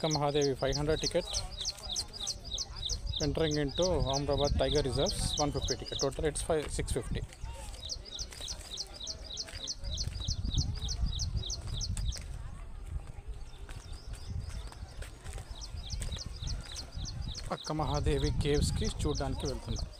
Akka Mahadevi 500 ticket. Entering into Ahmedabad Tiger Reserves 150 ticket. Total it's 650. Akka Mahadevi caves ki చూడడానికి వెళ్తున్నాం.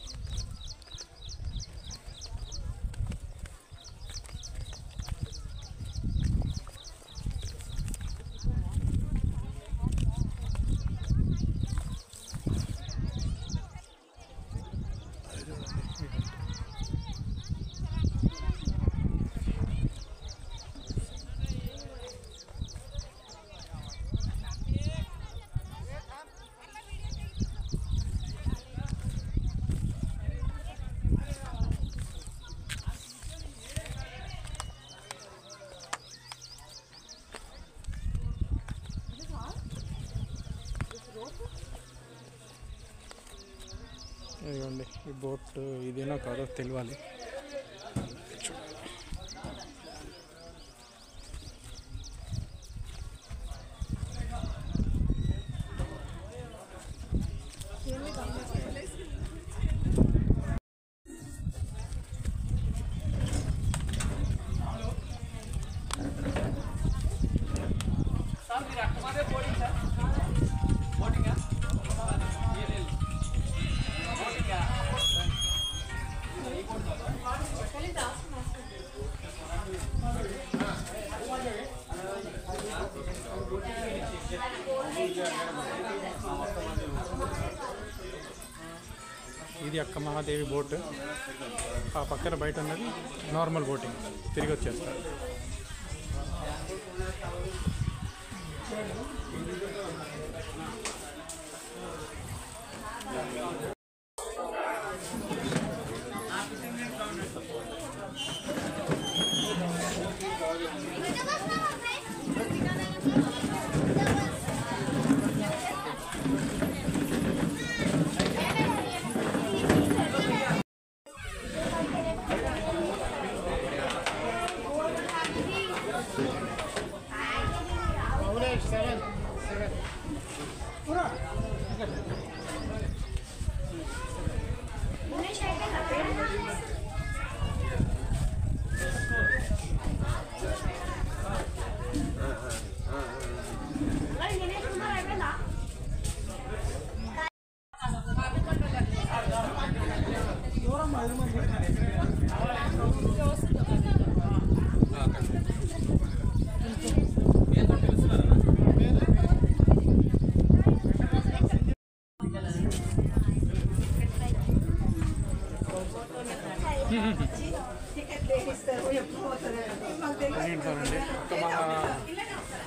ఇదిగోండి ఈ boat ఇదేనా కాదో తెలియాలి. ఇది అక్క మహాదేవి బోట్. ఆ పక్కన బయట ఉన్నది నార్మల్ బోటింగ్. తిరిగి వచ్చేస్తారు.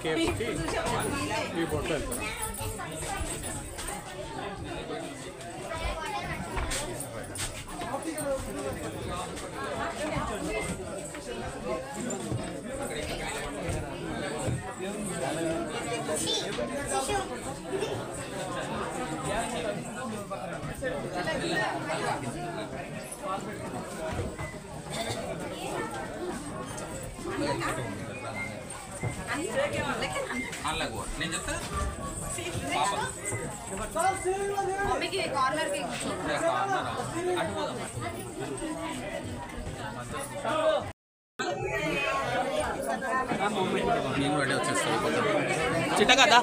కేవ్స్కి ఈ బోట్లో వెళ్తాం. నేను చెప్తా మమ్మీకి కార్నర్ కి నేను రెడీ వచ్చేస్తాను. చిట్ట కదా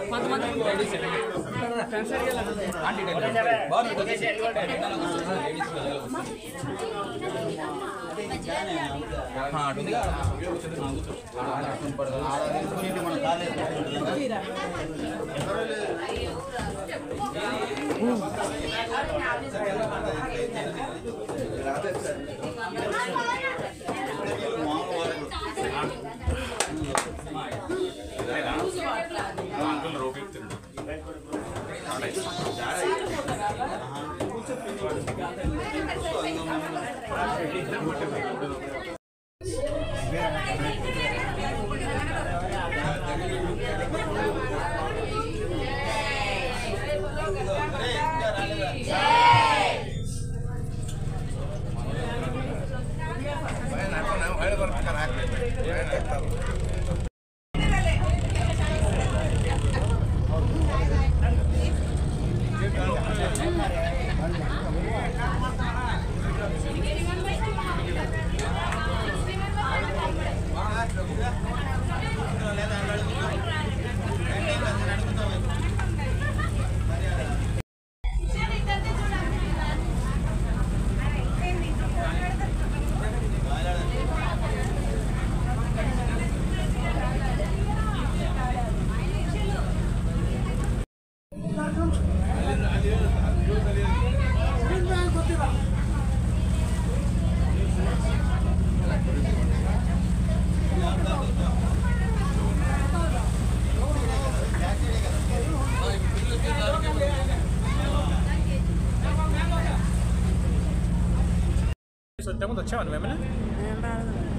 ఇంతకుముందు వచ్చావా నువ్వేమైనా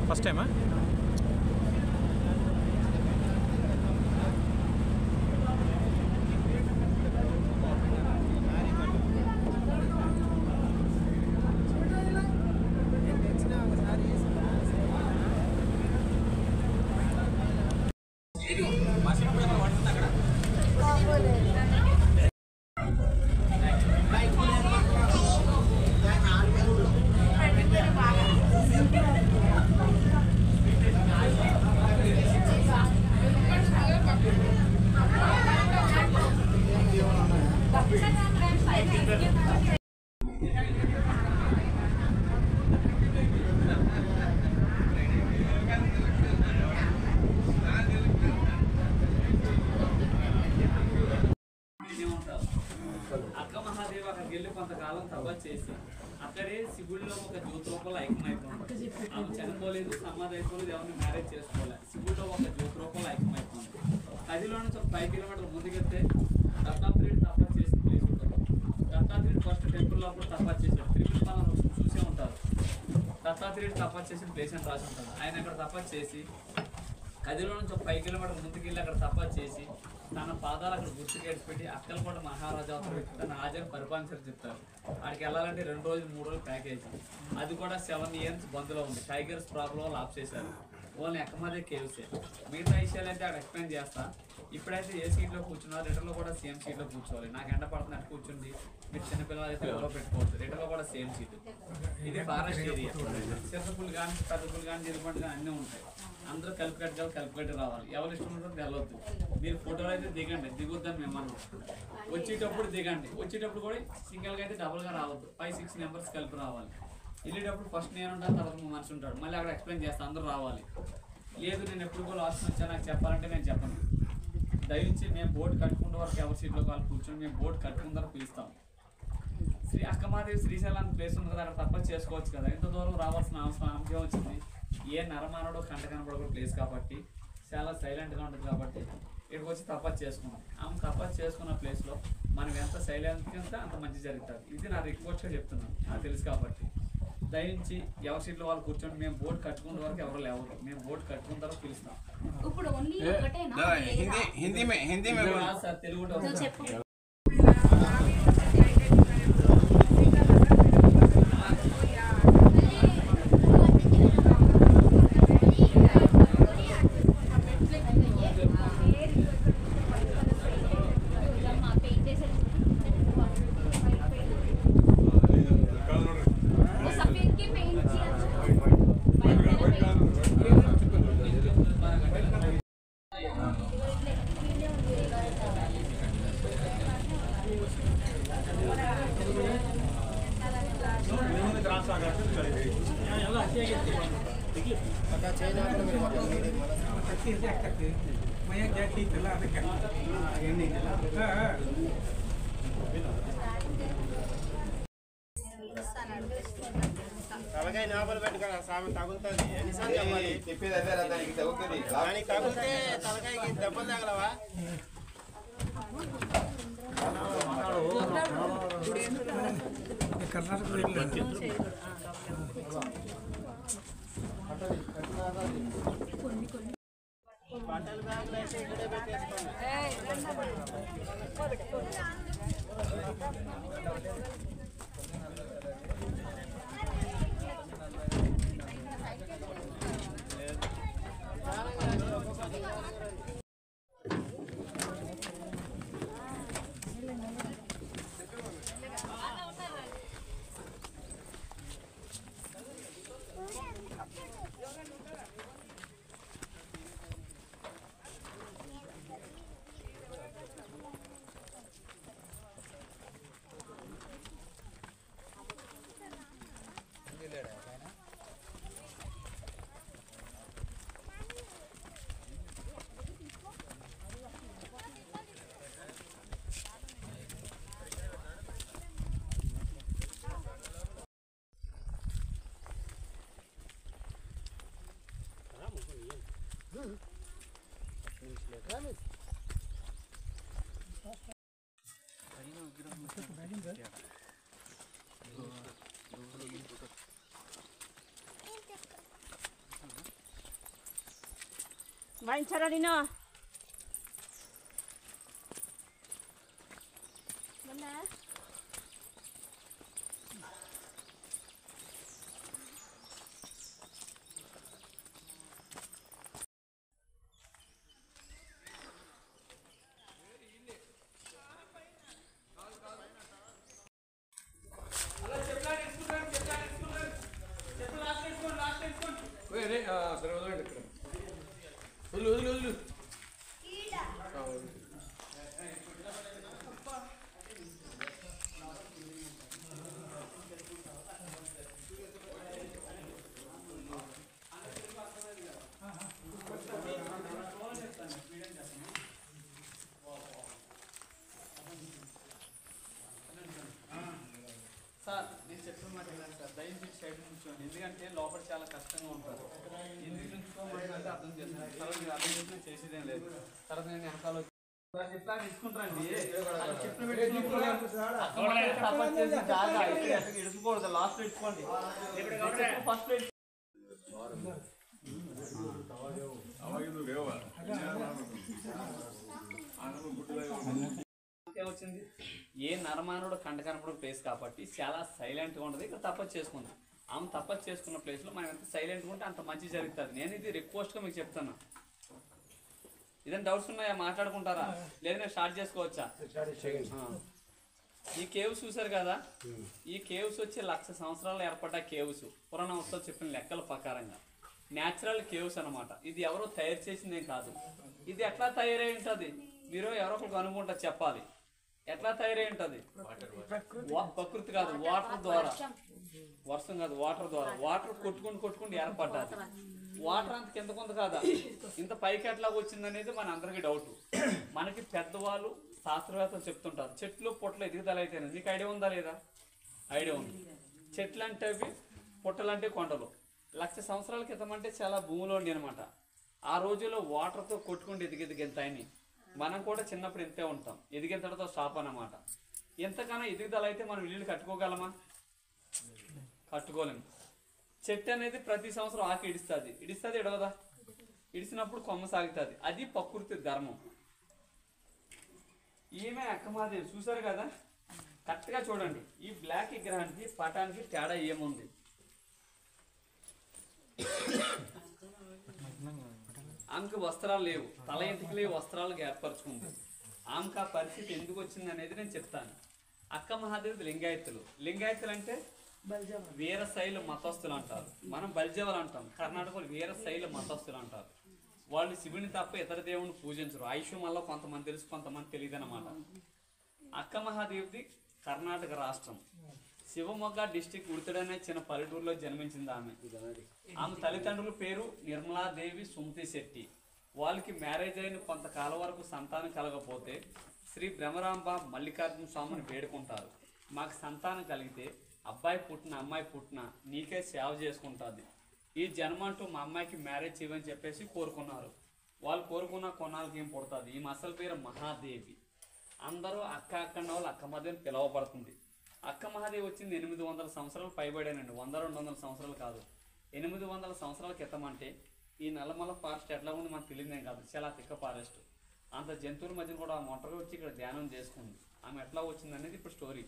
ఫస్ట్ టైమా? అక్క మహాదేవి అక్కడికి వెళ్ళి కొంతకాలం తపస్సు చేసి అక్కడే శివుడిలో ఒక జ్యోతి రూపంలో ఐక్యమైపోయింది. ఆమె చనిపోలేదు, సమాధి అయిపోలేదు, ఎవరిని మ్యారేజ్ చేసుకోలేదు. శివుడిలో ఒక జ్యోతి రూపంలో ఐక్యమైపోయింది. అదిలో నుంచి ఒక 5 కిలోమీటర్ల ముందుకెళ్తే దత్తాత్రేయుడు తపస్సు చేసిన ప్లేస్ ఉంటుంది. దత్తాత్రేయుడు ఫస్ట్ టెంపుల్లో అప్పుడు తపస్సు చేశాడు. తిరుపతి మనం చూసే ఉంటారు. దత్తాత్రేయుడు తపస్సు చేసిన ప్లేస్ అని రాసి ఉంటుంది. ఆయన అక్కడ తపస్సు చేసి కదిలో నుంచి ఒక 5 కిలోమీటర్ల ముందుకు వెళ్ళి అక్కడ తపస్సు చేసి తన పాదాలు అక్కడ గుర్తుకేసి పెట్టి అక్కలకోట మహారాజా తన రాజ్యాన్ని పరిపాలించారు చెప్తారు. అక్కడికి వెళ్ళాలంటే 2 రోజులు 3 రోజులు ప్యాకేజీ. అది కూడా 7 years బంద్లో ఉంది. టైగర్స్ ప్రాబ్లం వాళ్ళు ఆఫ్ చేశారు. ఓన్లీ ఎక్కమదే కేవ్సే. మిగతా విషయాలు అయితే అక్కడ ఎక్స్ప్లెయిన్ చేస్తా. ఇప్పుడైతే ఏ సీట్లో కూర్చున్నారు, రిటర్న్లో కూడా సేమ్ సీట్లో కూర్చోవాలి. నాకు ఎండ పడుతుంది అటు కూర్చుంది. మీరు చిన్నపిల్లలు అయితే ఎవరో పెట్టుకోవచ్చు. రిటర్న్లో కూడా సేమ్ సీటు. ఇది ఫారెస్ట్ ఏరియా. చిన్నపులు కానీ పెద్ద పులు కానీ జిరుపండు కానీ అన్నీ ఉంటాయి. అందరూ కలిపికట్టి రావాలి. ఎవరు ఇష్టం ఉంటుందో వెళ్ళొద్దు. మీరు ఫోటోలు అయితే దిగండి, దిగొద్దని మేము వచ్చేటప్పుడు దిగండి. వచ్చేటప్పుడు కూడా సింగిల్గా అయితే డబుల్గా రావద్దు. 5-6 మెంబర్స్ కలిపి రావాలి. వెళ్ళేటప్పుడు ఫస్ట్ నేను ఉంటాను, తర్వాత మా మనిషి ఉంటాడు. మళ్ళీ అక్కడ ఎక్స్ప్లెయిన్ చేస్తాను, అందరూ రావాలి. లేదు నేను ఎప్పుడు కూడా లాస్ట్ వచ్చాను నాకు చెప్పాలంటే నేను చెప్పను. దయచేసి మేము బోర్డు కట్టుకున్న వరకు ఎవరి సీట్లో వాళ్ళు కూర్చొని మేము బోర్డు కట్టుకున్న తర్వాత పిలుస్తాం. శ్రీ అక్కమాదేవి శ్రీశైలం ప్లేస్ ఉంది కదా, అక్కడ తపస్సు చేసుకోవచ్చు కదా. ఇంత దూరం రావాల్సిన అవసరం ఆమెకే వచ్చింది. ఏ నరమానవుడు కంట కనపడకుండా ప్లేస్ కాబట్టి చాలా సైలెంట్గా ఉంటుంది కాబట్టి ఇక్కడికి వచ్చి తపస్సు చేసుకున్నాం. ఆమె తపస్సు చేసుకున్న ప్లేస్లో మనం ఎంత సైలెంట్ ఉంటే అంత మంచి జరుగుతుంది. ఇది నా రిక్వెస్ట్గా చెప్తున్నాను, నాకు తెలుసు కాబట్టి. దయించి ఎవరి సీట్లో వాళ్ళు కూర్చొని మేము బోర్డు కట్టుకున్న వరకు ఎవరు లేవరు. మేము బోర్డు కట్టుకున్న తర్వాత పిలుస్తాం. ఇప్పుడు ఓన్లీ ఒకటేనా? హిందీ సార్, తెలుగు తలకాయ నాపలు పెట్టుకున్నా సామె తగులుతుంది. ఎన్నిసార్లు చెప్పాలి? చెప్పేది అదే దానికి తగ్గుతుంది. దానికి తగిలితే తలకాయకి దెబ్బలు తగలవా? బట్టలు బ్యాగులు అయితే ఇక్కడే పెట్టేసుకోండి. వాయించారా నేను సార్ నేను చెప్పిన మాట వినండి సార్ దయచేసి సైడ్ నుంచోండి ఎందుకంటే లోపల చాలా కష్టంగా ఉంటారు ఎందుకు నుంచుకోమంటే అర్థం చేస్తాను తర్వాత మీరు అర్థం చేసినా చేసేదేం లేదు తర్వాత నేను వెనకాల చెప్తా తీసుకుంటారండి ఇడుకోకూడదు లాస్ట్ పెట్టుకోండి ఫస్ట్ వచ్చింది ఏ నరమానుడు కంట కనపడ ప్లేస్ కాబట్టి చాలా సైలెంట్గా ఉంటుంది ఇక్కడ తపస్సు చేసుకుంది ఆమె తపస్సు చేసుకున్న ప్లేస్లో మనం ఎంత సైలెంట్గా ఉంటే అంత మంచి జరుగుతుంది నేను ఇది రిక్వెస్ట్గా మీకు చెప్తున్నా ఇదేం డౌట్స్ ఉన్నాయా మాట్లాడుకుంటారా లేదా నేను స్టార్ట్ చేసుకోవచ్చా ఈ కేవ్స్ చూసారు కదా ఈ కేవ్స్ వచ్చి 1,00,000 సంవత్సరాలు ఏర్పడ్డ కేవ్స్ పురాణ ఉత్సవం చెప్పిన లెక్కల ప్రకారంగా న్యాచురల్ కేవ్స్ అనమాట ఇది ఎవరో తయారు చేసిందేం కాదు ఇది ఎట్లా తయారై ఉంటుంది మీరు ఎవరో ఒకరికి అనుకుంటారు చెప్పాలి ఎట్లా తయారై ఉంటుంది ప్రకృతి కాదు వాటర్ ద్వారా వర్షం కాదు వాటర్ ద్వారా వాటర్ కొట్టుకుంటూ ఏర్పడ్డాది వాటర్ అంత కింద కొంత కాదా ఇంత పైకి ఎట్లా వచ్చిందనేది మన అందరికీ డౌట్ మనకి పెద్దవాళ్ళు శాస్త్రవేత్తలు చెప్తుంటారు చెట్లు పుట్టలు ఎదుగుదల అయితే మీకు ఐడియా ఉందా లేదా ఐడియా ఉంది చెట్లు అంటే అవి పుట్టలు అంటే కొండలు 1,00,000 సంవత్సరాల క్రితం అంటే చాలా భూమిలో ఉండి అనమాట ఆ రోజుల్లో వాటర్తో కొట్టుకుంటూ ఎదిగెంత అయినాయి మనం కూడా చిన్నప్పుడు ఇంతే ఉంటాం ఎదిగేంతటితో స్టాప్ అన్నమాట ఎంతకన్నా ఎదుగుదల అయితే మనం ఇల్లు కట్టుకోగలమా కట్టుకోలేము చెట్టు అనేది ప్రతి సంవత్సరం ఆకు ఇడుస్తుంది ఇడవదా ఇడిసినప్పుడు కొమ్మ సాగుతుంది అది ప్రకృతి ధర్మం ఈమె అక్కమాదేవి చూసారు కదా కరెక్ట్గా చూడండి ఈ బ్లాక్ విగ్రహానికి పటానికి తేడా ఏముంది ఆమెకు వస్త్రాలు లేవు తల ఎంటికలే వస్త్రాలు ఏర్పరచుకుంది ఆమెకు ఆ పరిస్థితి ఎందుకు వచ్చింది అనేది నేను చెప్తాను అక్క మహాదేవి లింగాయతులు అంటే వీరశైల మతస్థులు అంటారు మనం బల్జవలు అంటాం కర్ణాటకలో వీరశైల మతస్థులు అంటారు వాళ్ళు శివుని తప్ప ఇతర దేవుని పూజించరు ఆయుష్యం వల్ల కొంతమంది తెలుసు కొంతమంది తెలియదు అన్నమాట అక్క మహాదేవిది కర్ణాటక రాష్ట్రం శివమొగ్గ డిస్టిక్ ఉడితడనే చిన్న పల్లెటూరులో జన్మించింది ఆమె తల్లిదండ్రుల పేరు నిర్మలాదేవి సుమతి శెట్టి వాళ్ళకి మ్యారేజ్ అయిన కొంతకాలం వరకు సంతానం కలగకపోతే శ్రీ బ్రహ్మరాంబ మల్లికార్జున స్వామిని వేడుకుంటారు మాకు సంతానం కలిగితే అబ్బాయి పుట్టిన అమ్మాయి పుట్టిన నీకే సేవ చేసుకుంటుంది ఈ జన్మ అంటూ మా అమ్మాయికి మ్యారేజ్ చేయమని చెప్పేసి కోరుకున్నారు వాళ్ళు కోరుకున్న కొన్నాళ్ళకి ఏం పుడుతుంది ఈ అసలు పేరు మహాదేవి అందరూ అక్క వాళ్ళు అక్క మధ్యని పిలువబడుతుంది అక్క మహాదేవి వచ్చింది 800 సంవత్సరాలు పైబడానండి 100-200 సంవత్సరాలు కాదు 800 సంవత్సరాల క్రితం అంటే ఈ నల్లమల ఫారెస్ట్ ఎట్లా ఉంది మనకు తెలియదేం కాదు చాలా తిక్క ఫారెస్ట్ అంత జంతువుల మధ్య కూడా ఆమె ఒంటరిగా వచ్చి ఇక్కడ ధ్యానం చేసుకుంది ఆమె ఎట్లా వచ్చింది అనేది ఇప్పుడు స్టోరీ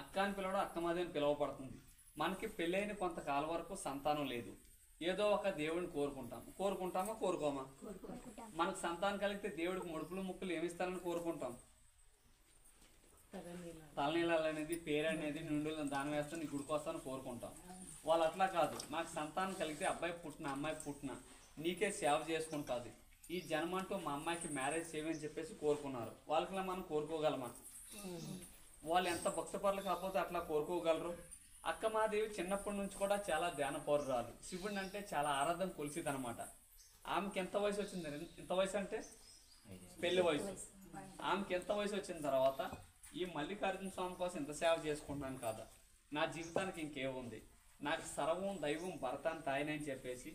అక్క అని పిలవడం అక్క మహాదేవిని పిలువబడుతుంది మనకి పెళ్ళైన కొంతకాలం వరకు సంతానం లేదు ఏదో ఒక దేవుడిని కోరుకుంటామా కోరుకోమా మనకు సంతానం కలిగితే దేవుడికి ముడుపులు ముక్కులు ఏమిస్తారని కోరుకుంటాం తలనీళ్ళు అనేది పేరు అనేది నిండులు దాని వేస్తాను నీ గుడికి వస్తాను కోరుకుంటాం వాళ్ళు అట్లా కాదు మాకు సంతానం కలిగితే అబ్బాయి పుట్టిన అమ్మాయి పుట్టిన నీకే సేవ చేసుకుంటుంది ఈ జన్మ అంటూ మా అమ్మాయికి మ్యారేజ్ చేయమని చెప్పేసి కోరుకున్నారు వాళ్ళకి మనం కోరుకోగలమా వాళ్ళు ఎంత భక్తపరులు కాకపోతే అట్లా కోరుకోగలరు అక్క మహాదేవి చిన్నప్పటి నుంచి కూడా చాలా ధ్యాన పౌరురాలు శివుడిని అంటే చాలా ఆరాధన కొలిసిది అనమాట ఆమెకి ఎంత వయసు వచ్చింది ఎంత వయసు అంటే పెళ్లి వయసు ఆమెకి ఎంత వయసు వచ్చిన తర్వాత ఈ మల్లికార్జున స్వామి కోసం ఎంత సేవ చేసుకుంటున్నాను కాదా నా జీవితానికి ఇంకేముంది నాకు సర్వం దైవం భరతాన్ని తాయనని చెప్పేసి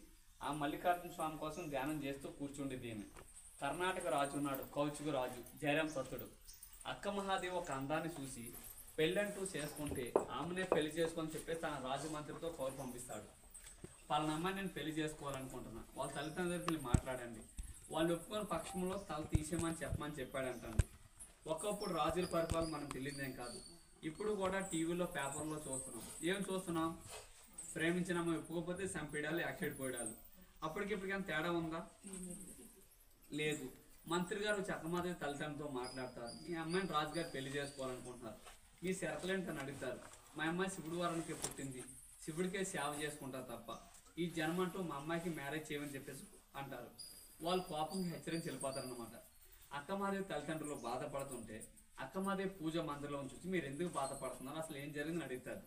ఆ మల్లికార్జున స్వామి కోసం ధ్యానం చేస్తూ కూర్చుండేది ఈమె కర్ణాటక రాజు ఉన్నాడు కౌచుకు రాజు జయరాం సత్తుడు అక్క మహాదేవి ఒక అందాన్ని చూసి పెళ్ళంటూ చేసుకుంటే ఆమెనే పెళ్లి చేసుకొని చెప్పేసి తన రాజమంత్రితో కౌలు వాళ్ళ అమ్మాయి నేను పెళ్లి చేసుకోవాలనుకుంటున్నా, వాళ్ళ తల్లిదండ్రులకి వెళ్ళి మాట్లాడండి, వాళ్ళు ఒప్పుకొని పక్షంలో తల తీసేయమని చెప్పమని చెప్పాడంటండి. ఒకప్పుడు రాజుల పరిపాలన మనం తెలియదేం కాదు. ఇప్పుడు కూడా టీవీలో పేపర్లో చూస్తున్నాం. ఏం చూస్తున్నాం? ప్రేమించిన అమ్మాయి ఒప్పుకోకపోతే చంపేయడాలు, యాక్సిడెంట్ పోయడాలు. అప్పటికిప్పటికైనా తేడా ఉందా? లేదు. మంత్రి గారు చక్రమాదేవి తల్లిదండ్రులతో మాట్లాడతారు. మీ అమ్మాయిని రాజుగారు పెళ్లి చేసుకోవాలనుకుంటున్నారు, మీ షరతులేంటని అడుగుతారు. మా అమ్మాయి శివుడు వారానికి పుట్టింది, శివుడికే సేవ చేసుకుంటారు తప్ప ఈ జన్మంటూ మా అమ్మాయికి మ్యారేజ్ చేయమని చెప్పేసి అంటారు. వాళ్ళు కోపంగా హెచ్చరించి వెళ్ళిపోతారనమాట. అక్కమాదేవి తల్లిదండ్రులు బాధపడుతుంటే అక్కమాదేవి పూజ మందిరంలో చూసి మీరు ఎందుకు బాధపడుతున్నారు, అసలు ఏం జరిగిందని అడుగుతారు.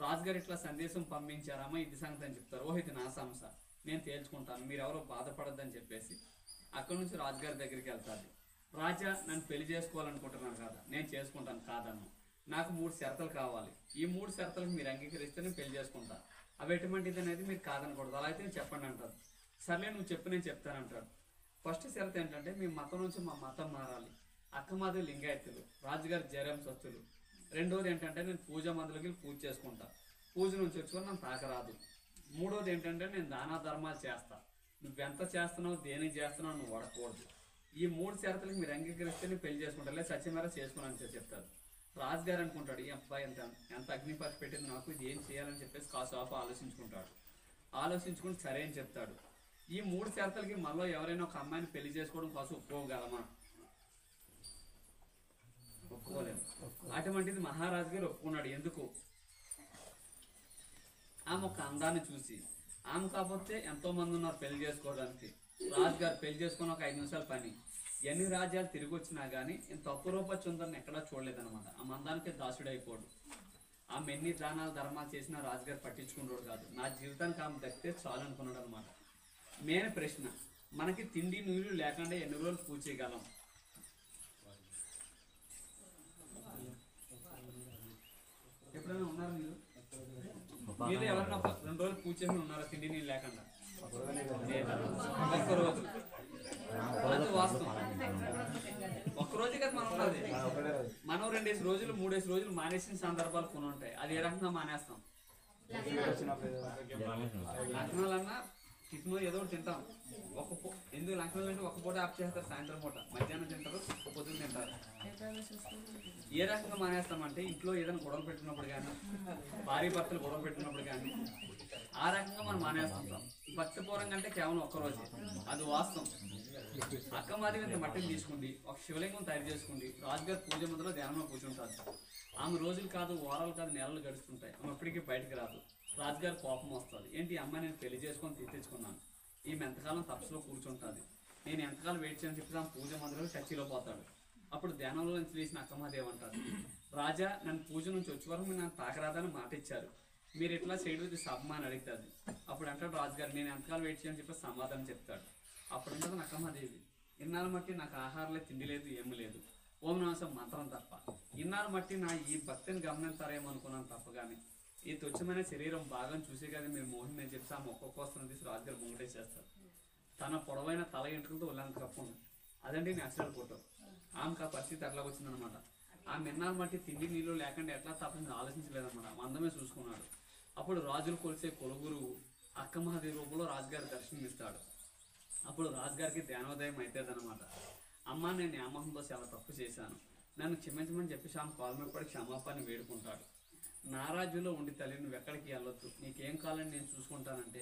రాజుగారు ఇట్లా సందేశం పంపించారమ్మా, ఇది సంగతి అని చెప్తారు. ఓ ఇది నా సమస్య, నేను తేల్చుకుంటాను, మీరు ఎవరో బాధపడద్దని చెప్పేసి అక్కడి నుంచి రాజుగారి దగ్గరికి వెళ్తారు. రాజా నన్ను పెళ్లి చేసుకోవాలనుకుంటున్నాను కదా, నేను చేసుకుంటాను కాదన్ను, నాకు 3 షరతులు కావాలి, ఈ 3 షరతులకు మీరు అంగీకరిస్తే నేను పెళ్లి చేసుకుంటాను, అవి ఎటువంటిది అనేది మీరు కాదనకూడదు, అలా అయితే చెప్పండి అంటారు. సర్లే నువ్వు చెప్పు నేను చెప్తానంటాడు. ఫస్ట్ షరతు ఏంటంటే మీ మతం నుంచి మా మతం మారాలి, అక్కమాదేవి లింగాయత్తులు, రాజుగారి జరం సత్తులు. రెండోది ఏంటంటే నేను పూజ మందులకి పూజ చేసుకుంటా, పూజ నుంచి వచ్చుకొని నన్ను తాకరాదు. మూడోది ఏంటంటే నేను దాన ధర్మాలు చేస్తా, నువ్వెంత చేస్తున్నావు దేనికి చేస్తున్నావు నువ్వు వడకూడదు. ఈ 3 షరతులకు మీరు అంగీకరిస్తే నేను పెళ్లి చేసుకుంటా, లేదా సత్యమేర చేసుకున్నాను చెప్తారు. రాజుగారు అనుకుంటాడు, ఈ అబ్బాయి ఎంత అగ్నిపక్ష పెట్టింది నాకు, ఇది ఏం చేయాలని చెప్పేసి కాసేపు ఆలోచించుకుంటాడు. ఆలోచించుకుని సరే అని చెప్తాడు. ఈ 3 షరతులకి మనలో ఎవరైనా ఒక అమ్మాయిని పెళ్లి చేసుకోవడం కోసం ఒప్పుకోగలమా? ఒప్పుకోలేము. అటువంటిది మహారాజు గారు ఒప్పుకున్నాడు. ఎందుకు? ఆమె ఒక అందాన్ని చూసి, ఆమె కాకపోతే ఎంతో మంది ఉన్నారు పెళ్లి చేసుకోవడానికి. రాజుగారు పెళ్లి చేసుకుని ఒక 5 నిమిషాల పని. ఎన్ని రాజ్యాలు తిరిగి వచ్చినా కానీ ఇంత తప్పు రూపొచ్చిందని ఎక్కడా చూడలేదన్నమాట. ఆ మందానికి దాసుడైపోడు. ఆమె ఎన్ని దానాలు ధర్మాలు చేసినా రాజుగారు పట్టించుకున్నాడు కాదు. నా జీవితానికి ఆమె దక్కితే చాలు అనుకున్నాడు అనమాట. మెయిన్ ప్రశ్న, మనకి తిండి నీళ్ళు లేకుండా ఎన్ని రోజులు పూజ చేయగలం? ఎప్పుడైనా ఉన్నారు మీరు? మీరు ఎవరైనా 2 రోజులు పూజ చేసి ఉన్నారా తిండి నీళ్ళు లేకుండా? ఒక్కరోజు. అది వాస్తవం. ఒక్కరోజే కదా మనం ఉన్నది. మనం 2 రోజులు 3 రోజులు మానేసిన సందర్భాలు కొన్ని ఉంటాయి. అది ఏ రకంగా మానేస్తాం? లగ్నాలన్నా టిఫిన్ ఏదో ఒకటి తింటాం. ఎందుకు లగ్నాలు అంటే ఒక పూట ఆఫ్ చేస్తారు, సాయంత్రం పూట, మధ్యాహ్నం తింటారు, పొద్దున్న తింటారు. ఏ రకంగా మానేస్తామంటే ఇంట్లో ఏదైనా గొడవలు పెట్టినప్పుడు కానీ, భార్య భర్తలు గొడవ పెట్టినప్పుడు కానీ ఆ రకంగా మనం మానేస్తుంటాం. భక్తిపూర్వంగా అంటే కేవలం ఒక్కరోజే, అది వాస్తవం. అక్కమాదేవి ఇంత మట్టిని తీసుకుంది, ఒక శివలింగం తయారు చేసుకుంది, రాజుగారి పూజ మందిలో ధ్యానంలో కూర్చుంటారు. ఆమె రోజులు కాదు, వారాలు కాదు, నెలలు గడుస్తుంటాయి. ఆమె ఎప్పటికీ బయటకు రాదు. రాజుగారి కోపం వస్తుంది. ఏంటి ఈ అమ్మాయి నేను పెళ్లి చేసుకొని తెచ్చుకున్నాను, ఈమె ఎంతకాలం తపస్సులో కూర్చుంటుంది, నేను ఎంతకాలం వెయిట్ చేయని చెప్పి ఆమె పూజ మందిలో చర్చిలో పోతాడు. అప్పుడు ధ్యానంలో నుంచి లేచిన అక్కమాదేవి అంటారు, రాజా నన్ను పూజ నుంచి వచ్చే వరకు మీరు నన్ను తాకరాదని మాట ఇచ్చారు, మీరు ఎట్లా చేయడం సభమా అని అడుగుతుంది. అప్పుడు అంటాడు రాజుగారు నేను ఎంతకాలం వెయిట్ చేయని చెప్పి సమాధానం చెప్తాడు. అప్పుడు అంటుంది అక్కమాదేవి, ఇన్నాళ్ళు మట్టి నాకు ఆహారం లేదు, తిండి లేదు, ఏమి లేదు, ఓం నమః మంత్రం తప్ప. ఇన్నాళ్ళు మట్టి నా ఈ భక్తిని గమనించారేమో అనుకున్నాను తప్ప. కానీ ఈ తుచ్చమైన శరీరం భాగం చూసే కదా మీరు మోహిని నేను చెప్తే ఆమె ఒక్కొక్క వస్తువుని తీసి రాజుగారు ముంగటేసేస్తారు. తన పొడవైన తల ఎంట్రులతో ఒళ్ళంత కప్పుంది. అదండి నేచురల్ ఫోటో. ఆమెకు ఆ పరిస్థితి అట్లా వచ్చిందనమాట. ఆమె ఇన్నాళ్ళు మట్టి తిండి నీళ్ళు లేకుండా ఎట్లా తప్పని ఆలోచించలేదన్నమాట. అందమే చూసుకున్నాడు. అప్పుడు రాజులు కొలిసే కొలుగురు అక్కమహాదేవి రూపంలో రాజుగారి దర్శనం ఇస్తాడు. అప్పుడు రాజుగారికి ధ్యానోదయం అవుతుంది అనమాట. అమ్మ నేను న్యామోహంతో చాలా తప్పు చేశాను, నన్ను క్షమించమని చెప్పేసి ఆమె కాలు మీద పడి క్షమాపణ వేడుకుంటాడు. నా రాజ్యంలో ఉండి తల్లి నువ్వు ఎక్కడికి వెళ్ళొద్దు, నీకేం కావాలని నేను చూసుకుంటానంటే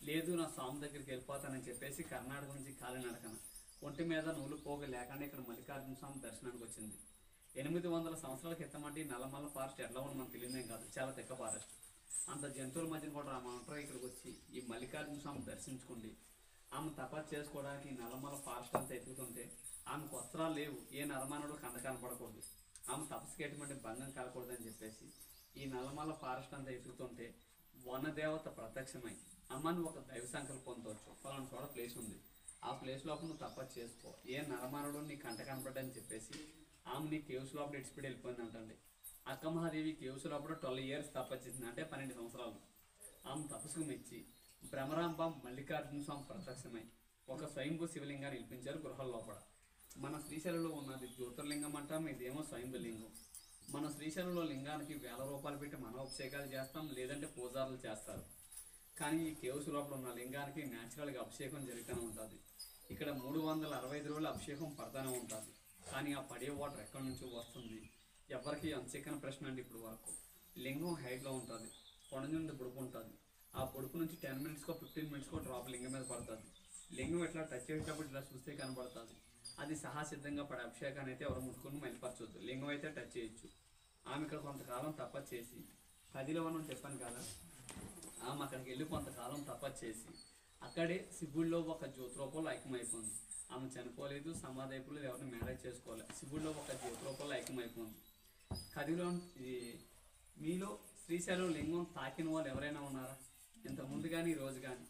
లేదు నా స్వామి దగ్గరికి వెళ్ళిపోతానని చెప్పేసి కర్ణాటక నుంచి కాలినడకన ఒంటి మీద నూలు పోగ లేకుండా ఇక్కడ మల్లికార్జున స్వామి దర్శనానికి వచ్చింది. 800 సంవత్సరాల క్రితమంటే నల్లమల్ల ఫారెస్ట్ ఎట్లా ఉంది మనకు తెలియదేం కాదు, చాలా తెక్క ఫారెస్ట్. అంత జంతువుల మధ్యన కూడా రామంటారు ఇక్కడికి వచ్చి ఈ మల్లికార్జున స్వామి దర్శించుకోండి. ఆమె తపస్సు చేసుకోవడానికి నల్లమల్ల ఫారెస్ట్ అంతా ఎత్తుకుతుంటే ఆమెకు వస్త్రాలు లేవు, ఏ నరమానుడు కంద కనపడకూడదు, ఆమె తపస్సుకి ఎటువంటి భంగం కలగకూడదని చెప్పేసి ఈ నల్లమల్ల ఫారెస్ట్ అంతా ఎత్తుకుతుంటే వనదేవత ప్రత్యక్షమై అమ్మ నువ్వు ఒక దైవ సంకల్పంతో ఫలానా చోట ప్లేస్ ఉంది, ఆ ప్లేస్ లోపల నువ్వు తపస్సు చేసుకో, ఏ నరమానుడు నీ కంట కనపడ్డని చెప్పేసి ఆమె నీ కేవ్స్ లోపల ఇడిచిపెట్టి వెళ్ళిపోయింది అంటండి. అక్కమహాదేవి కేవ్స్ లోపల 12 years తపస్సు చేసింది, అంటే 12 సంవత్సరాలు. ఆమె తపస్సుకు మెచ్చి భ్రమరాంబం మల్లికార్జున స్వామి ప్రత్యక్షమై ఒక స్వయంభూ శివలింగాన్ని నిలిపించారు గృహాల లోపల. మన శ్రీశైలంలో ఉన్నది జ్యోతిర్లింగం అంటాం, ఇదేమో స్వయంభూ లింగం. మన శ్రీశైలంలో లింగానికి 1000 రూపాయలు పెట్టి మనోభిషేకాలు చేస్తాం, లేదంటే పూజారులు చేస్తారు. కానీ ఈ కేవ్స్ లోపల ఉన్న లింగానికి న్యాచురల్గా అభిషేకం జరుగుతూనే ఉంటుంది. ఇక్కడ 365 రోజులు అభిషేకం పడతానే ఉంటుంది. కానీ ఆ పడే వాటర్ ఎక్కడి నుంచో వస్తుంది ఎవరికి అంతెక్కని ప్రశ్న అండి. ఇప్పుడు వరకు లింగం హైట్లో ఉంటుంది, కొండ నుండి పొడుపు ఉంటుంది. ఆ పొడుపు నుంచి 10 మినిట్స్కో 15 మినిట్స్కో డ్రాప్ లింగం మీద పడుతుంది. లింగం ఇట్లా టచ్ చేసేటప్పుడు ఇట్లా చూస్తే కనబడుతుంది. అది సహసిద్ధంగా పడే అభిషేకాన్ని అయితే ఎవరు ముట్టుకుని మైలుపరచొద్దు. లింగం అయితే టచ్ చేయొచ్చు. ఆమె ఇక్కడ కొంతకాలం తపస్సు చేసి 10లో మనం చెప్పాను కదా, ఆమె అక్కడికి వెళ్ళి కొంతకాలం తపస్సు చేసి అక్కడే శివుడిలో ఒక జ్యోతిరూపంలో ఐక్యమైపోయింది. ఆమె చనిపోలేదు, సమాధి అయిపోలేదు, ఎవరిని మ్యారేజ్ చేసుకోలేదు. శివుడిలో ఒక జ్యోతిరూపంలో ఐక్యమైపోయింది. కదిలో మీలో శ్రీశైలం లింగం తాకిన వాళ్ళు ఎవరైనా ఉన్నారా? ఇంతకుముందు కానీ ఈ రోజు కానీ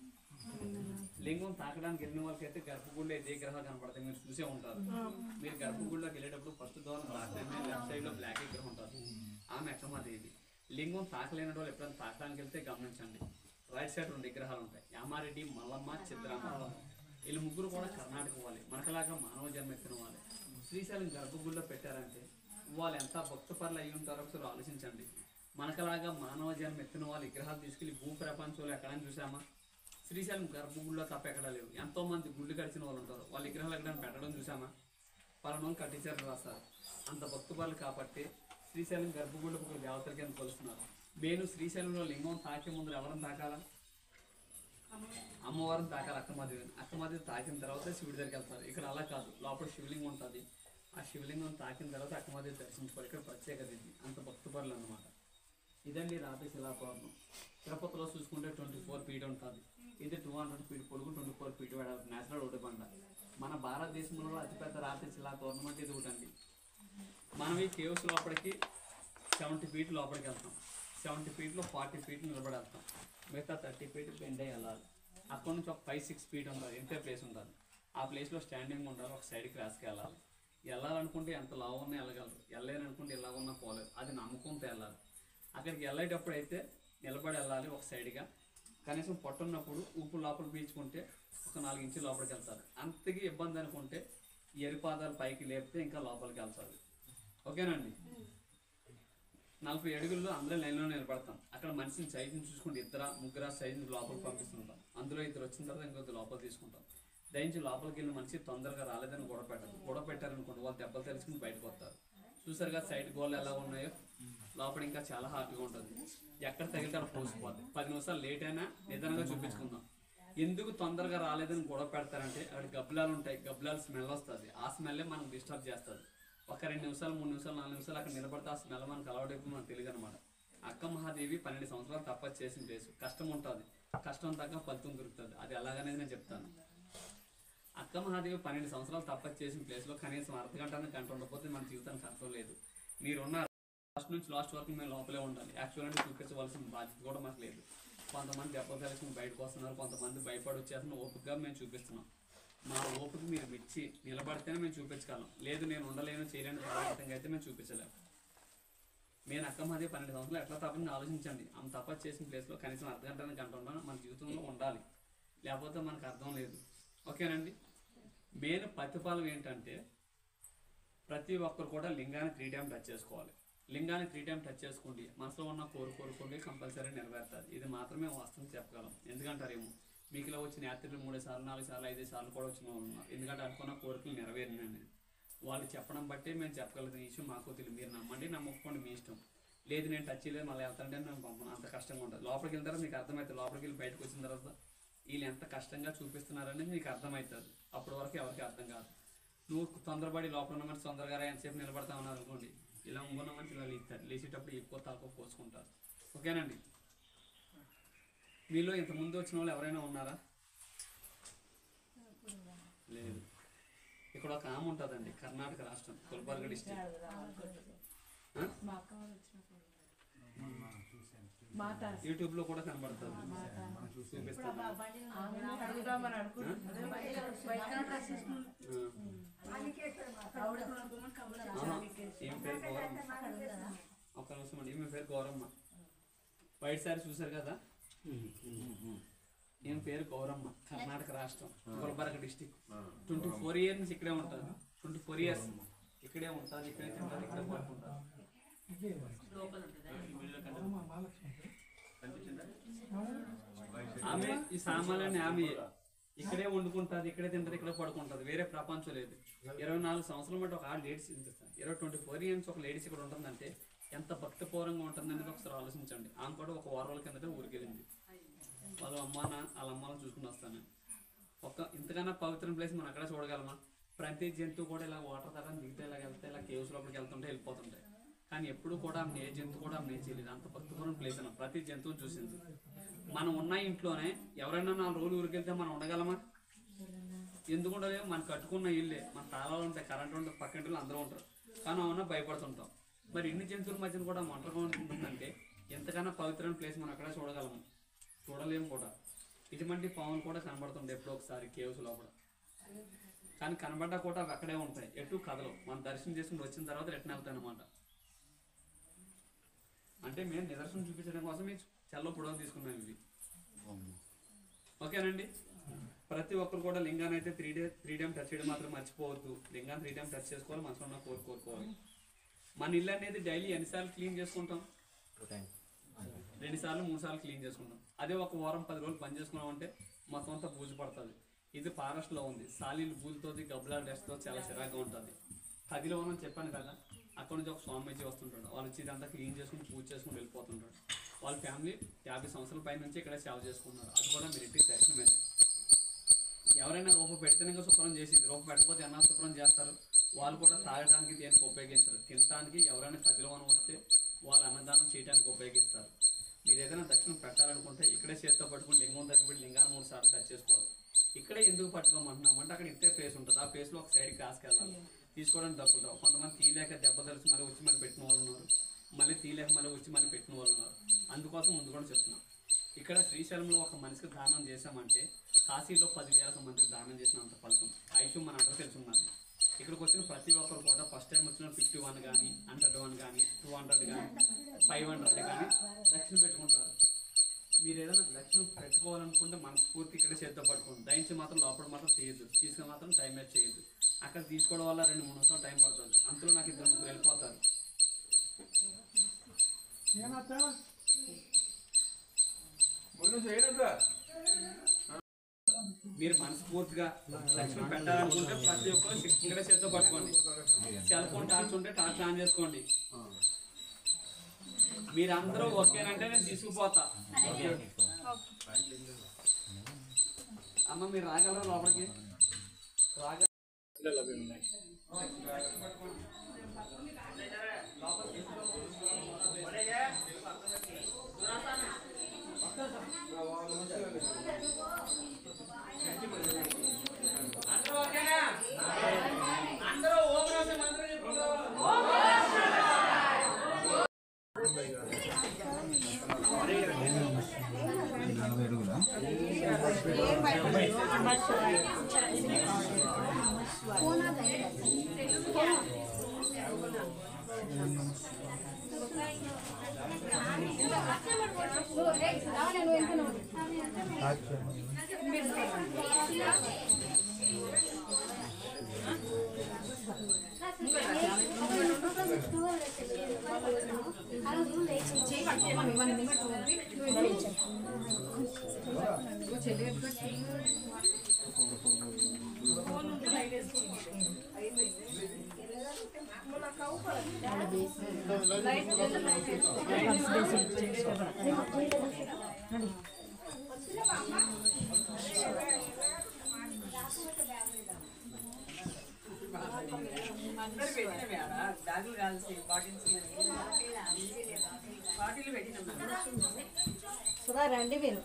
లింగం తాకడానికి వెళ్ళిన వాళ్ళకైతే గర్భగుడిలో ఇదే గ్రహాలు కనపడతాయి. మీరు చూసే ఉంటారు. మీరు గర్భగుడిలోకి వెళ్ళేటప్పుడు ఫస్ట్ ద్వారం తాకడమే లెఫ్ట్ సైడ్లో బ్లాక్ విగ్రహం ఉంటుంది. ఆమె అక్కమాదేవి. లింగం తాకలేని వాళ్ళు ఎప్పుడైనా తాకడానికి వెళ్తే గమనించండి, రైట్ సైడ్ 2 విగ్రహాలు ఉంటాయి. యామారెడ్డి, మల్లమ్మ, చిద్రామ్మ. వీళ్ళు ముగ్గురు కూడా కర్ణాటక వాళ్ళే, మనకలాగా మానవ జన్మ ఎత్తిన వాళ్ళే. శ్రీశైలం గర్భగుడిలో పెట్టారంటే వాళ్ళు ఎంత భక్తపరులు అయి ఉంటారో ఒకసారి ఆలోచించండి. మనకలాగా మానవ జన్మ ఎత్తిన వాళ్ళు విగ్రహాలు తీసుకెళ్లి భూ ప్రపంచంలో ఎక్కడైనా చూసామా? శ్రీశైలం గర్భగుడిలో తప్ప ఎక్కడా లేవు. ఎంతోమంది గుళ్ళు కడిచిన వాళ్ళు ఉంటారు, వాళ్ళ విగ్రహాలు ఎక్కడైనా పెట్టడం చూసామా? పలానా కట్టించారు రాస్తారు. అంత భక్తుపరులు కాబట్టి శ్రీశైలం గర్భగుడిలో ఒక దేవతల కింద కొలుస్తున్నారు. నేను శ్రీశైలంలో లింగం తాకే ముందు ఎవరిని తాకాలా? అమ్మవారిని తాకాలి, అక్కమాదేవిని. అక్కమాదేవి తాకిన తర్వాత శివుడి దగ్గరికి వెళ్తారు. ఇక్కడ అలా కాదు, లోపల శివలింగం ఉంటుంది. ఆ శివలింగం తాకిన తర్వాత అక్కమాదేవి దర్శించుకోవాలి. ఇక్కడ ప్రత్యేకత ఇది, అంత భక్తుపరులు అన్నమాట. ఇదండి రాతి శిలాతోరణం. తిరుపతిలో చూసుకుంటే 24 ఫీట్ ఉంటుంది. ఇది 200 ఫీట్ పొడుగు, 24 ఫీట్ వెడల్పు, నేచురల్ ఒకటి బండ. మన భారతదేశంలో అతిపెద్ద రాతి శిలాతోరణం అంటే ఇది ఒకటండి. మనం ఈ కేవ్స్ లోపలికి 70 ఫీట్ లోపలికి వెళ్తాం. 70 ఫీట్లో 40 ఫీట్లు నిలబడి వెళ్తాం. మిగతా 30 ఫీట్ బెండ్ అయ్యి వెళ్ళాలి. అక్కడ నుంచి ఒక 5-6 ఫీట్ ఉంటుంది, ఎంతే ప్లేస్ ఉంటుంది. ఆ ప్లేస్లో స్టాండింగ్ ఉండాలి, ఒక సైడ్ క్రాస్కి వెళ్ళాలి. వెళ్ళాలనుకుంటే ఎంత లావు ఉన్నా వెళ్ళగలరు, వెళ్ళలేననుకుంటే ఎలా ఉన్నా పోలేదు. అది నమ్మకంతో వెళ్ళాలి. అక్కడికి వెళ్ళేటప్పుడు అయితే నిలబడి వెళ్ళాలి ఒక సైడ్గా. కనీసం పట్టున్నప్పుడు ఊపు లోపల పీల్చుకుంటే ఒక 4 ఇంచులు లోపలికి వెళ్తారు. అంతకీ ఇబ్బంది అనుకుంటే ఎరిపాదాలు పైకి లేపితే ఇంకా లోపలికి వెళ్తారు. ఓకేనండి. 40 అడుగుల్లో అందరూ లైన్లో నిలబడతాం. అక్కడ మనిషిని సైజుని చూసుకుంటే 2-3 సైజుని లోపలికి పంపిస్తుంటాం. అందులో 2 వచ్చిన తర్వాత ఇంకొక లోపల తీసుకుంటాం. దయించి లోపలికి వెళ్ళిన మనిషి తొందరగా రాలేదని గొడవ పెట్టారనుకోండి, వాళ్ళు దెబ్బలు తెలుసుకుని బయటకు వస్తారు. చూసారుగా సైడ్ గోళ్ళు ఎలా ఉన్నాయో. లోపల ఇంకా చాలా హార్డ్గా ఉంటుంది. ఎక్కడ తగిలితే అక్కడ పోసిపోద్ది. 10 నిమిషాలు లేట్ అయినా నిదానంగా చూపించుకుందాం. ఎందుకు తొందరగా రాలేదని గొడవ పెడతారంటే అక్కడ గబ్బలాలు ఉంటాయి, గబ్బలాలు స్మెల్ వస్తుంది. ఆ స్మెల్లే మనకు డిస్టర్బ్ చేస్తుంది. ఒక 2 నిమిషాలు 3 నిమిషాలు 4 నిమిషాలు అక్కడ నిలబడితే ఆ స్మెల్ మనకు అలవాటు మనకు తెలియదు అనమాట. అక్క మహాదేవి 12 సంవత్సరాలు తపస్సు చేసిన ప్లేస్. కష్టం ఉంటుంది, కష్టం తగ్గ ఫలితం దొరుకుతుంది. అది ఎలాగనేది నేను చెప్తాను. అక్క మహాదేవి 12 సంవత్సరాలు తపస్సు చేసిన ప్లేస్లో కనీసం గంట ఉండకపోతే మన జీవితానికి అర్థం లేదు. మీరున్న ఫస్ట్ నుంచి లాస్ట్ వరకు మేము లోపలే ఉండాలి. యాక్చువల్గా చూపించవలసిన బాధ్యత కూడా మాకు లేదు. కొంతమంది దెబ్బలు తెలుసుకుని బయటకు వస్తున్నారు, కొంతమంది భయపడి వచ్చేస్తున్న ఓపికగా మేము చూపిస్తున్నాం. మా ఓపిక మీరు మెచ్చి నిలబడితేనే మేము చూపించగలం. లేదు నేను ఉండలేను చేయలేను బలవంతంగా అయితే మేము చూపించలేము. నేను అక్క మహాదేవి 12 సంవత్సరాలు ఎట్లా తప్పని ఆలోచించండి. ఆమె తపస్సు చేసిన ప్లేస్లో కనీసం గంట ఉండాలి, మన జీవితంలో ఉండాలి. లేకపోతే మనకు అర్థం లేదు. ఓకేనండి. మెయిన్ ప్రతిఫలం ఏంటంటే ప్రతి ఒక్కరు కూడా లింగాన్ని 3 టైమ్స్ టచ్ చేసుకోవాలి. లింగాన్ని 3 టైమ్స్ టచ్ చేసుకోండి, మనసులో ఉన్న కోరుకోండి కంపల్సరీ నెరవేరుతుంది. ఇది మాత్రమే వాస్తవం చెప్పగలం. ఎందుకంటారేమో మీకులో వచ్చిన యాత్రికులు 3 సార్లు 4 సార్లు 5 సార్లు కూడా వచ్చిన వాళ్ళు ఉన్నారు. ఎందుకంటే అనుకున్న కోరికలు నెరవేరినండి. వాళ్ళు చెప్పడం బట్టే మేము చెప్పగలుగుతున్న విషయం మాకు తెలియదు. మీరు నమ్మండి, నమ్మకపోండి, మీ ఇష్టం. లేదు నేను టచ్ చేయలేదు మళ్ళీ వెళ్తాంటే మేము పంపను. అంత కష్టంగా ఉంటుంది. లోపలికి వెళ్తారా మీకు అర్థమవుతుంది. లోపలికి వెళ్ళి బయటకు వచ్చిన తర్వాత వీళ్ళు ఎంత కష్టంగా చూపిస్తున్నారనేది మీకు అర్థమవుతుంది. అప్పటి వరకు ఎవరికి అర్థం కాదు. నువ్వు తొందరపడి లోపల ఉన్న మనిషి తొందరగా ఎంతసేపు నిలబడతా ఉన్నారు అనుకోండి, ఇలా ఉన్న మనిషి ఇలా లేస్తారు. లేచేటప్పుడు ఎక్కువ తక్కువ పోసుకుంటారు. ఓకేనండి. మీలో ఇంతకుముందు వచ్చిన వాళ్ళు ఎవరైనా ఉన్నారా? లేదు. ఇక్కడ ఒక ఆమె ఉంటుందండి, కర్ణాటక రాష్ట్రం, గుల్బర్గా డిస్ట్రిక్ట్. యూట్యూబ్లో కూడా కనబడుతుంది, చూపిస్తాను. ఈమె పేరు గౌరమ్మ. ఒక్క నిమిషం అండి. ఈమె పేరు గౌరమ్మ. వైట్ సారీ చూసారు కదా, ఈమె పేరు గౌరమ్మ, కర్ణాటక రాష్ట్రం, గుల్బర్గా డిస్టిక్. 24 ఇయర్స్ నుంచి ఇక్కడే ఉంటుంది. 24 ఇయర్స్ ఇక్కడే ఉంటుంది, ఇక్కడే తింటారు, ఇక్కడే పడుకుంటారు. ఆమె ఈ సామాన్యాన్ని ఆమె ఇక్కడే వండుకుంటుంది, ఇక్కడే తింటది, ఇక్కడే పడుకుంటుంది, వేరే ప్రపంచం లేదు. 24 సంవత్సరాల మటు ఒక లేడీస్ 24 ఇయర్స్ ఒక లేడీస్ ఇక్కడ ఉంటుందంటే ఎంత భక్తిపూర్వంగా ఉంటుంది అనేది ఒకసారి ఆలోచించండి. ఆమె కూడా ఒక వారం రోజుల కిందట ఊరికి వెళ్ళింది. వాళ్ళ వాళ్ళ అమ్మాలను చూసుకుని వస్తాను. ఇంతకన్నా పవిత్రమైన ప్లేస్ మనం అక్కడ చూడగలమా? ప్రతి జంతువు కూడా ఇలా వాటర్ తగ్గని దిగితే ఇలా వెళ్తే ఇలా కేవ్స్ లోపలికి వెళ్తుంటే వెళ్ళిపోతుంటాయి. కానీ ఎప్పుడు కూడా ఏ జంతువు కూడా ఆమె చేయలేదు. అంత భక్తిపూర్వమైన ప్లేస్ అన్న ప్రతి జంతువుని చూసింది. మనం ఉన్న ఇంట్లోనే ఎవరైనా 4 రోజులు ఊరికి వెళ్తే మనం ఉండగలమా? ఎందుకు ఉండలేము? మనం కట్టుకున్న ఇల్లే, మన తాళాలు ఉంటాయి, కరెంటు ఉంటుంది, పక్కింటిలో అందరూ ఉంటారు. కానీ అవునా భయపడుతుంటాం. మరి ఇన్ని జంతువుల మధ్యన కూడా ఒంటరిగా ఉంటుందంటే ఎంతకన్నా పవిత్రమైన ప్లేస్ మనం అక్కడ చూడగలము? చూడలేము కూడా. ఇటువంటి పావులు కూడా కనబడుతుండే ఎప్పుడో ఒకసారి కేవ్స్ లోపల. కానీ కనబడ్డా కూడా అవి అక్కడే ఉంటాయి, ఎటు కథలు. మనం దర్శనం చేసుకుని వచ్చిన తర్వాత రిటర్న్ వెళ్తాయి అన్నమాట. అంటే మేము నిదర్శనం చూపించడం కోసం ఈ చల్ల పొడవు తీసుకున్నాం ఇవి. ఓకేనండి. ప్రతి ఒక్కరు కూడా లింగాన్ని అయితే 3 టైమ్ టచ్ చేయడం మాత్రం మర్చిపోవద్దు. లింగాన్ని 3 టైమ్ టచ్ చేసుకోవాలి, మనసులో ఉన్న కోరుకోవాలి. మన ఇల్లు అనేది డైలీ ఎన్నిసార్లు క్లీన్ చేసుకుంటాం? 2 సార్లు 3 సార్లు క్లీన్ చేసుకుంటాం. అదే ఒక వారం 10 రోజులు పని చేసుకున్నాం అంటే మొత్తం అంతా బూజు పడుతుంది. ఇది ఫారెస్ట్లో ఉంది, సాలీలు బూజుతో గబ్బులా డస్ట్తో చాలా చిరాగ్గా ఉంటుంది. 10లో మనం చెప్పాను కదా, అక్కడ నుంచి ఒక స్వామీజీ వస్తుంటాడు. వాళ్ళు వచ్చి ఇదంతా క్లీన్ చేసుకుని పూజ చేసుకుని వెళ్ళిపోతుంటాడు. వాళ్ళ ఫ్యామిలీ 50 సంవత్సరాల పై నుంచి ఇక్కడ సేవ చేసుకున్నారు. అది కూడా మీరు ఇంటికి దర్శనం అయితే. ఎవరైనా రూపం పెడితేనే శుభ్రం చేసింది, రూపం పెట్టకపోతే ఎన్నాళ్ళు శుభ్రం చేస్తారు? వాళ్ళు కూడా తాగడానికి దేనికి ఉపయోగించరు, తినడానికి. ఎవరైనా 10లో వస్తే వాళ్ళు అన్నదానం చేయడానికి ఉపయోగిస్తారు. మీరు ఏదైనా దక్షిణం పెట్టాలనుకుంటే ఇక్కడే చేతితో పట్టుకుని లింగం దగ్గర పెట్టి లింగాన్ని 3 సార్లు టచ్ చేసుకోవాలి. ఇక్కడే ఎందుకు పట్టుకోమంటున్నాం అంటే అక్కడ ఇంతే ప్లేస్ ఉంటుంది. ఆ ప్లేస్లో ఒక సైడ్ కాసుకు వెళ్ళాలి, తీసుకోవడానికి డబ్బులు రావు. కొంతమంది తీయలేక దెబ్బ తెలిసి మళ్ళీ వచ్చి మళ్ళీ పెట్టిన వాళ్ళు ఉన్నారు, మళ్ళీ తీయలేక మళ్ళీ వచ్చి మళ్ళీ పెట్టిన వాళ్ళు ఉన్నారు. అందుకోసం ముందు కూడా చెప్తున్నాం. ఇక్కడ శ్రీశైలంలో ఒక మనిషికి దానం చేశామంటే కాశీలో 10,000 మందికి దానం చేసినంత ఫలితం. ఐక్యం మన అందరూ తెలుసున్నది. ఇక్కడికి వచ్చిన ప్రతి ఒక్కరు కూడా ఫస్ట్ టైం వచ్చిన 51 కానీ 101 కానీ 200 కానీ 500 కానీ దక్షిణ పెట్టుకుంటారు. మీరు ఏదైనా దక్షిణ పెట్టుకోవాలనుకుంటే మనస్ఫూర్తి ఇక్కడ చేతితో పట్టుకోండి. దయించి మాత్రం లోపల మాత్రం తీయద్దు, తీసుకుని మాత్రం టైం వేస్ట్ చేయొద్దు. అక్కడ తీసుకోవడం వల్ల 2-3 నిమిషాలు టైం పడుతుంది. అంతలో నాకు 2-3 వెళ్ళిపోతారు. మీరు మనస్ఫూర్తిగా దక్షిణ పెట్టాలనుకుంటే ప్రతి ఒక్కరు ఇక్కడ చేతితో పట్టుకోండి. సెల్ ఫోన్ టార్చ్ ఉంటే టార్చ్ ఆన్ చేసుకోండి. మీరందరూ ఓకేనంటే నేను తీసుకుపోతా. అమ్మ మీరు రాగలరా లోపలికి? అందరూ ఓకేనా? అందరూ ఓం రాసే మంత్రం చెప్పుకుంటారు. బ్యాగులు కాల్సి బాటిల్స్ పెట్టినా సుధా రండి మీరు.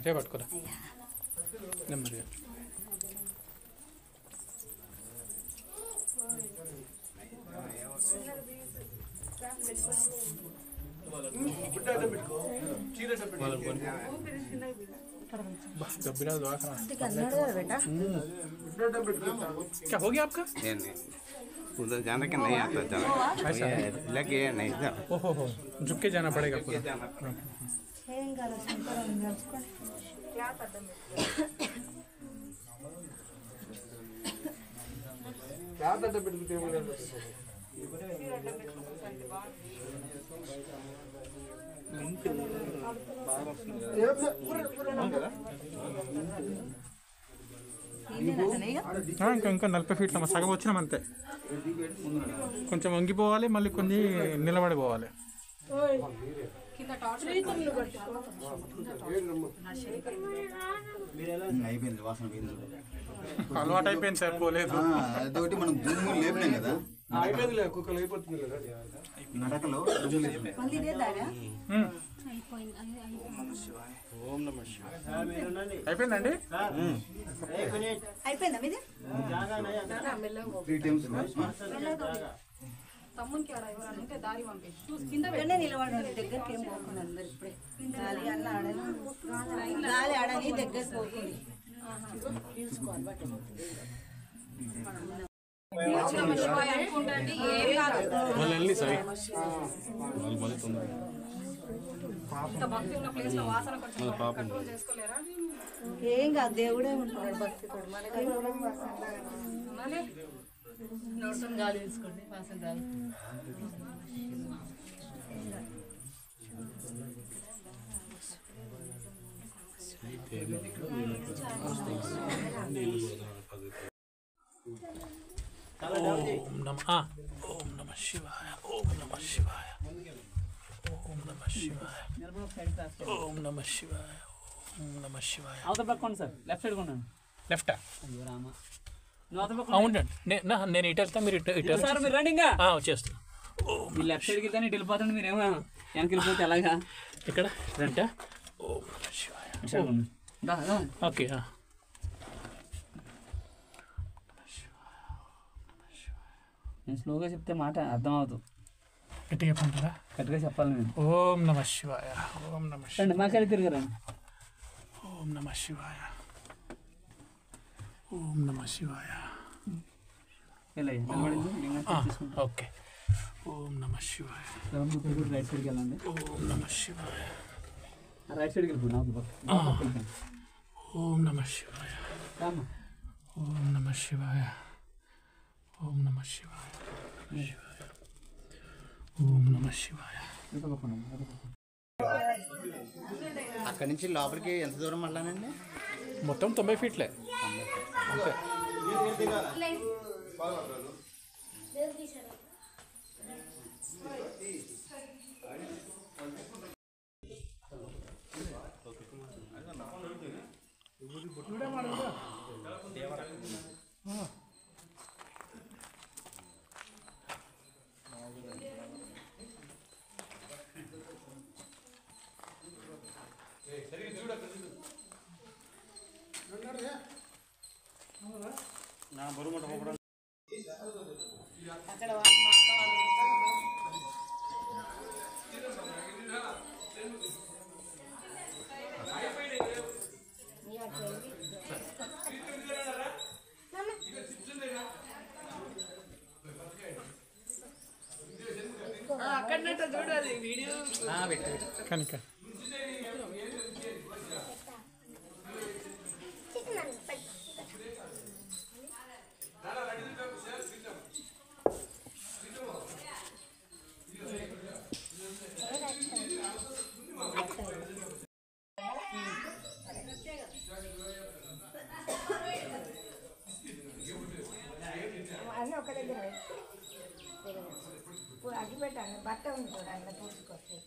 చేయబట్టుకురా నెమ్మదిగా. गब्बीरा दुआ खा कन्नड़ है बेटा क्या हो गया आपका नहीं उधर जाने के नहीं आता जाना ऐसा लगे नहीं था ओहो झुक के जाना पड़ेगा पूरा ఏం కాదు సంతరం నడుచుకొని క్లాస్ అర్థం క్లాస్ అంటే పెట్టుకుంటే ఇంకా ఇంకా 40 ఫీట్ల సగం వచ్చినాం అంతే కొంచెం వంగిపోవాలి మళ్ళీ కొన్ని నిలబడిపోవాలి అయిపోయింది వాసన పోయింది అలవాటు అయిపోయింది సార్ పోలేదు అదొకటి మనం దుమ్ము లేపినాం కదా అయిపోయింది కుక్కలు అయిపోతుంది కదా నడకలో మళ్ళీ ఇదే దారా అయిపోయిందండి అయిపోయిందా మీది 3 times తమ్మునికి ఆడ ఎవరంటే దారి పంపేసి చూసి కింద ఇక్కడనే నిలబడండి దగ్గరికి ఏం పోకుండా అందరు ఇప్పుడే గాలి అన్న ఆడని గాలి ఆడని దగ్గరికి పోతుంది తీసుకోవాలి బట్టి అనుకుంటండి ఏం కాదు ఇంత భక్తి ఉన్న ప్లేస్ లో వాసన కొంచెం కంట్రోల్ చేసుకోలేరా ఏం కాదు దేవుడే ఉంటాడు భక్తితోడు మనకి నోసం గాలి తీసుకోండి వాసన రాదు ఓం నమః శివాయ ఓం నమః శివాయ ఓం నమః శివాయ ఓం నమః శివాయ ఓం నమః శివాయ అవతల పక్కోండి సార్ లెఫ్ట్ సైడ్ కొన్నాను లెఫ్టా అయ్యో రామ నువ్వు అవతల పక్క అవునండి నేను ఇటు వెళ్తా మీరు ఇటు సార్ మీరు రండి ఇంకా వచ్చేస్తాను మీరు లెఫ్ట్ సైడ్కి వెళ్తే ఇటు వెళ్ళిపోతుంది మీరేమో వెనక్కి వెళ్ళిపోతే ఎలాగా ఇక్కడ రంటా ఓం నమః శివాయ దా, దా. ఓకే నేను స్లోగా చెప్తే మాట అర్థం అవుతుంది గట్టిగా చెప్పంటారా కరెక్ట్గా చెప్పాలి నేను ఓం నమః శివాయ ఓం నమః శివాయ రండి మాకెళ్ళి తిరగరండి ఓం నమః శివాయ ఓం నమః శివాయ ఇలా నిలబడింది లింగం తీసుకుంటాం ఓకే ఓం నమః శివాయ రైట్ సైడ్కి వెళ్ళండి ఓం నమః శివాయ రైట్ సైడ్కి వెళ్ళిపోండి అవతల పక్క. ఓం నమః శివాయ రామ్మా. ఓం నమః శివాయ ఓం నమః శివాయ ఓం నమః శివాయ ఇంకో పక్క ఉండండి, ఇంకో పక్క. అక్కడి నుంచి లోపలికి ఎంత దూరం వెళ్ళానండి మొత్తం 90 ఫీట్లే అంతే కనుక అన్నీ ఒక దగ్గర అగ్గి పెట్టాను బట్ట ఉంది కూడా అందులో పూసుకొస్తాయి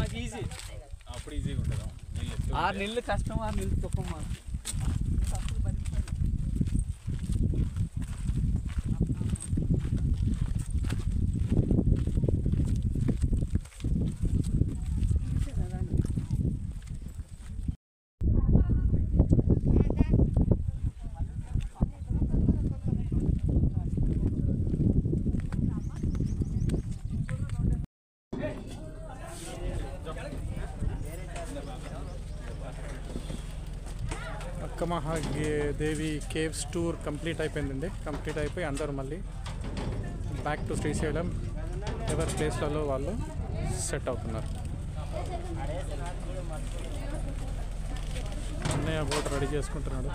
మాకు ఈజీ. అప్పుడు ఈజీగా ఉంటుంది. 6 నెలలు కష్టం, 6 నెలలు సుఖం మాకు. అక్కమహాదేవి కేవ్స్ టూర్ కంప్లీట్ అయిపోయిందండి. కంప్లీట్ అయిపోయి అందరూ మళ్ళీ బ్యాక్ టు శ్రీశైలం ఎవరి ప్లేస్లలో వాళ్ళు సెట్ అవుతున్నారు. అన్నయ్య బోట్ రెడీ చేసుకుంటున్నాడు.